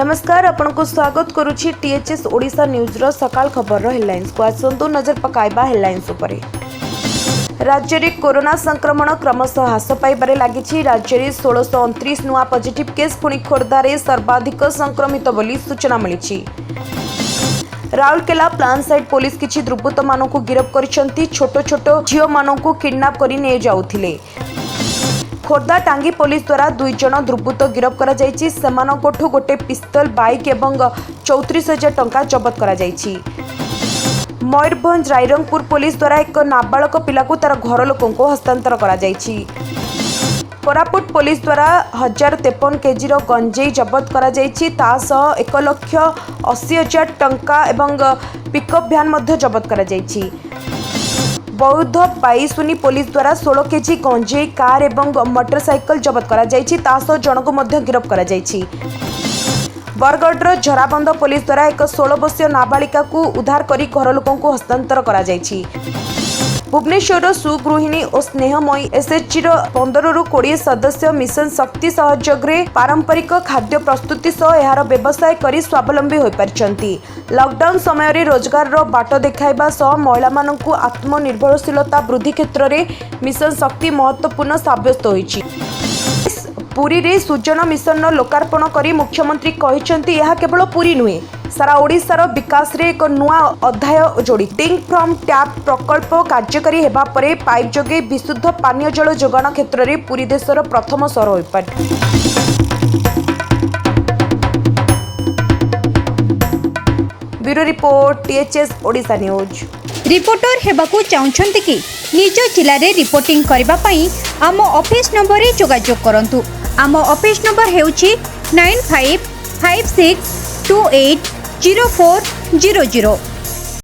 नमस्कार आपनको स्वागत करुछि THS Odisha news रो सकाळ खबर रो हेडलाइंस को आसंतु नजर पकाइबा हेडलाइंस उपरे। राज्य रे कोरोना संक्रमण क्रमशः ह्रास पाइबारे लागिछि। राज्य रे 1629 नुआ पॉजिटिव केस पुणी खोर्धा रे सर्वाधिक संक्रमित बोली सूचना मिलिछि। राउरकेला प्लान साइड पुलिस किछि दुर्बृत्त मानकु गिरफ करिसंती। छोट छोट झियो मानकु किडनैप करि ने जाउथिले। खोर्धा टांगी पुलिस द्वारा 2 जन दुर्बृत्त गिरफ करा जायछि। सेमानकोठु गोटे पिस्तल बाइक एवं 34,000 टंका जबत करा जायछि। मयूरभंज रायरंगपुर पुलिस द्वारा एक नाबालक पिलाकु तार घर लोकंको हस्तांतर करा जायछि। कोरापुट पुलिस द्वारा 1053 केजी रो गंजेई जबत करा जायछि। ता सह 1,80,000 टंका एवं पिकअप भ्यान मध्ये जबत करा जायछि। बौद्ध बाईसुनी पुलिस द्वारा 16 केजी गंजेई कार एवं मोटरसाइकल जबत करा जायछि। ता सह जनक मध्ये गिरफ करा जायछि। बरगढ़ झराबंद पुलिस द्वारा एक 16 वर्षीय नाबालिका को उद्धार करी घर लोकों को हस्तांतर करा जायछि। भुवनेश्वर सुगृहिणी और स्नेहमयी एसएचजी 15 रु 20 सदस्य मिशन शक्ति सहयोग रे पारंपरिक खाद्य प्रस्तुति सह यार व्यवसाय करी स्वावलंबी होई परिचंती। लॉकडाउन समय रे रोजगार रो बाट देखाइबा सह महिला मानकु आत्मनिर्भरशीलता वृद्धि क्षेत्र रे मिशन शक्ति महत्वपूर्ण साब्यस्त होईछि। पुरी रे सुजन मिशन लोकार्पण करी मुख्यमंत्री कहिसंती यह केवल पुरी नुहे सारा ओडिशार विकास रे एक नुआ अध्याय जोड़ी। टिंग फ्रॉम टैप प्रकल्प कार्यकारी हेबा परे पाइप जोगे विशुद्ध पानीय जल जोगाण क्षेत्र रे पुरी देशर प्रथम सहर होई पारे। Bureau report THS Odisha news. Reporter हेबाकू चाहुछंती कि निज जिल्ला रे रिपोर्टिंग करबा पई आम ऑफिस नंबर रे जोगाजोग करंतु। आम ऑफिस नंबर हेउची 9556280400।